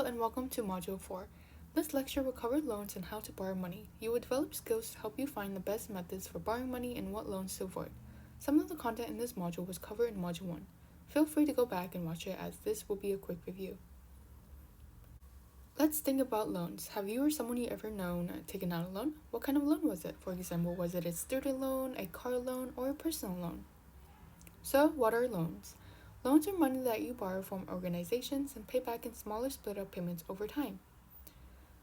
and welcome to Module 4. This lecture will cover loans and how to borrow money. You will develop skills to help you find the best methods for borrowing money and what loans to avoid. Some of the content in this module was covered in Module 1. Feel free to go back and watch it as this will be a quick review. Let's think about loans. Have you or someone you ever known taken out a loan? What kind of loan was it? For example, was it a student loan, a car loan, or a personal loan? So, what are loans? Loans are money that you borrow from organizations and pay back in smaller split up payments over time.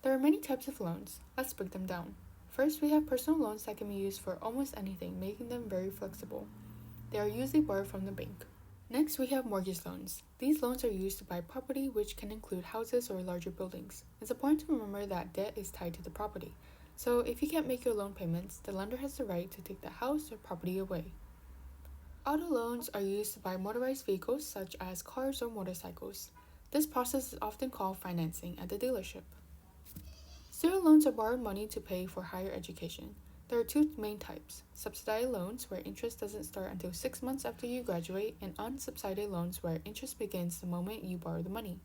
There are many types of loans. Let's break them down. First, we have personal loans that can be used for almost anything, making them very flexible. They are usually borrowed from the bank. Next, we have mortgage loans. These loans are used to buy property, which can include houses or larger buildings. It's important to remember that debt is tied to the property. So, if you can't make your loan payments, the lender has the right to take the house or property away. Auto loans are used to buy motorized vehicles such as cars or motorcycles. This process is often called financing at the dealership. Student loans are borrowed money to pay for higher education. There are two main types: subsidized loans, where interest doesn't start until 6 months after you graduate, and unsubsidized loans, where interest begins the moment you borrow the money.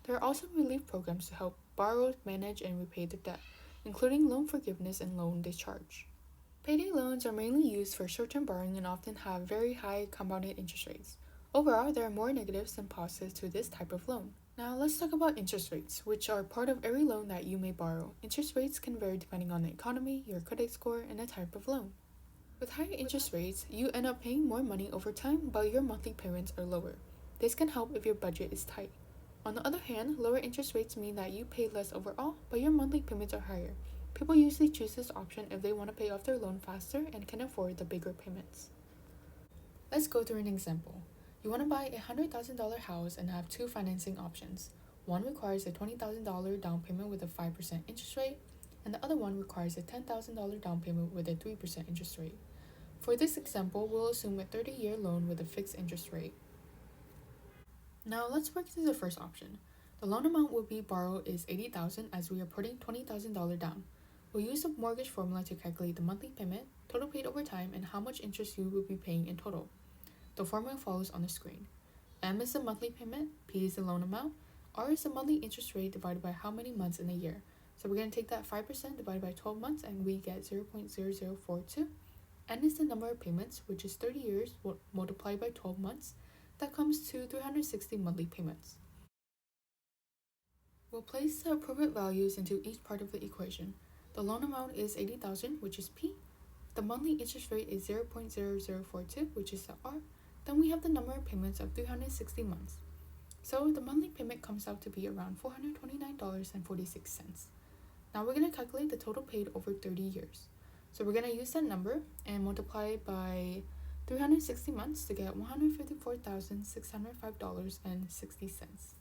There are also relief programs to help borrowers manage and repay their debt, including loan forgiveness and loan discharge. Payday loans are mainly used for short-term borrowing and often have very high compounded interest rates. Overall, there are more negatives than positives to this type of loan. Now let's talk about interest rates, which are part of every loan that you may borrow. Interest rates can vary depending on the economy, your credit score, and the type of loan. With higher interest rates, you end up paying more money over time, but your monthly payments are lower. This can help if your budget is tight. On the other hand, lower interest rates mean that you pay less overall, but your monthly payments are higher. People usually choose this option if they want to pay off their loan faster and can afford the bigger payments. Let's go through an example. You want to buy a $100,000 house and have two financing options. One requires a $20,000 down payment with a 5% interest rate, and the other one requires a $10,000 down payment with a 3% interest rate. For this example, we'll assume a 30-year loan with a fixed interest rate. Now let's work through the first option. The loan amount will be borrowed is $80,000 as we are putting $20,000 down. We'll use the mortgage formula to calculate the monthly payment, total paid over time, and how much interest you will be paying in total. The formula follows on the screen. M is the monthly payment, P is the loan amount, R is the monthly interest rate divided by how many months in a year. So we're going to take that 5% divided by 12 months and we get 0.0042. N is the number of payments, which is 30 years multiplied by 12 months. That comes to 360 monthly payments. We'll place the appropriate values into each part of the equation. The loan amount is $80,000, which is P. The monthly interest rate is 0.0042, which is the R. Then we have the number of payments of 360 months. So the monthly payment comes out to be around $429.46. Now we're going to calculate the total paid over 30 years. So we're going to use that number and multiply it by 360 months to get $154,605.60.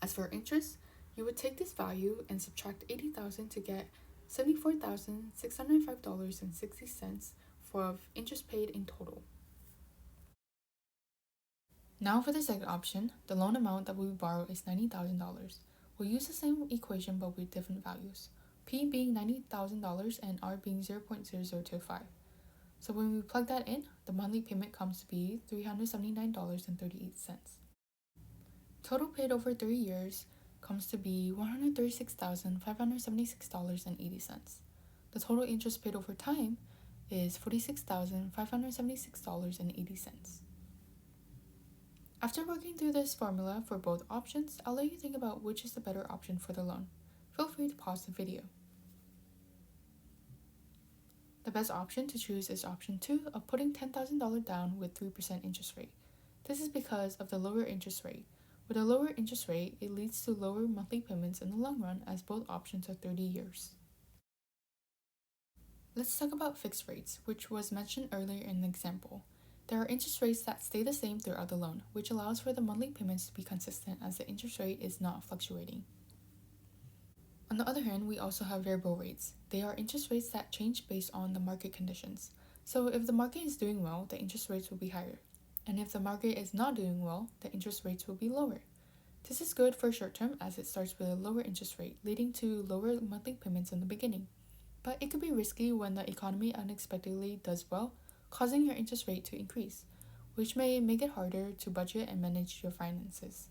As for interest, you would take this value and subtract $80,000 to get $74,605.60 for interest paid in total. Now for the second option, the loan amount that we borrow is $90,000. We'll use the same equation but with different values, P being $90,000 and R being 0.0025. So when we plug that in, the monthly payment comes to be $379.38. Total paid over 3 years comes to be $136,576.80. The total interest paid over time is $46,576.80. After working through this formula for both options, I'll let you think about which is the better option for the loan. Feel free to pause the video. The best option to choose is option 2 of putting $10,000 down with 3% interest rate. This is because of the lower interest rate. With a lower interest rate, it leads to lower monthly payments in the long run as both options are 30 years. Let's talk about fixed rates, which was mentioned earlier in the example. There are interest rates that stay the same throughout the loan, which allows for the monthly payments to be consistent as the interest rate is not fluctuating. On the other hand, we also have variable rates. They are interest rates that change based on the market conditions. So if the market is doing well, the interest rates will be higher. And if the market is not doing well, the interest rates will be lower. This is good for short term as it starts with a lower interest rate, leading to lower monthly payments in the beginning. But it could be risky when the economy unexpectedly does well, causing your interest rate to increase, which may make it harder to budget and manage your finances.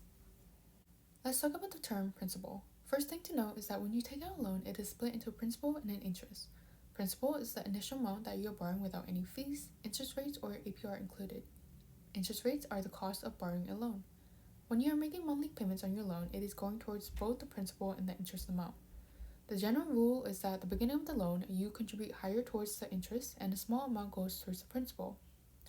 Let's talk about the term principal. First thing to note is that when you take out a loan, it is split into principal and an interest. Principal is the initial amount that you're borrowing without any fees, interest rates, or APR included. Interest rates are the cost of borrowing a loan. When you are making monthly payments on your loan, it is going towards both the principal and the interest amount. The general rule is that at the beginning of the loan, you contribute higher towards the interest and a small amount goes towards the principal.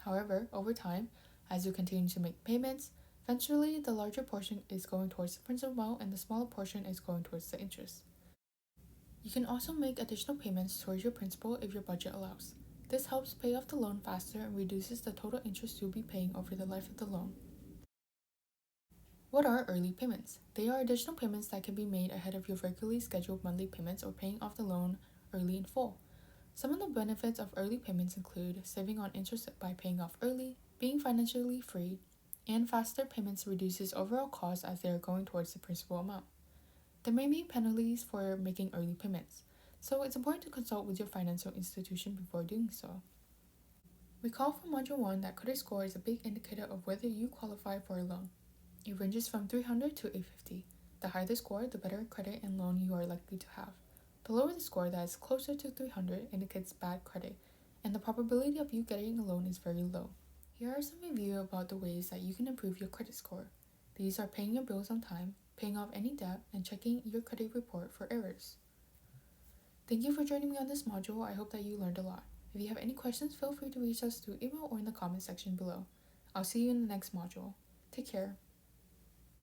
However, over time, as you continue to make payments, eventually the larger portion is going towards the principal amount and the smaller portion is going towards the interest. You can also make additional payments towards your principal if your budget allows. This helps pay off the loan faster and reduces the total interest you'll be paying over the life of the loan. What are early payments? They are additional payments that can be made ahead of your regularly scheduled monthly payments or paying off the loan early in full. Some of the benefits of early payments include saving on interest by paying off early, being financially free, and faster payments reduces overall costs as they are going towards the principal amount. There may be penalties for making early payments, so it's important to consult with your financial institution before doing so. Recall from Module 1 that credit score is a big indicator of whether you qualify for a loan. It ranges from 300 to 850. The higher the score, the better credit and loan you are likely to have. The lower the score that is closer to 300 indicates bad credit, and the probability of you getting a loan is very low. Here are some review about the ways that you can improve your credit score. These are paying your bills on time, paying off any debt, and checking your credit report for errors. Thank you for joining me on this module. I hope that you learned a lot. If you have any questions, feel free to reach us through email or in the comment section below. I'll see you in the next module. Take care.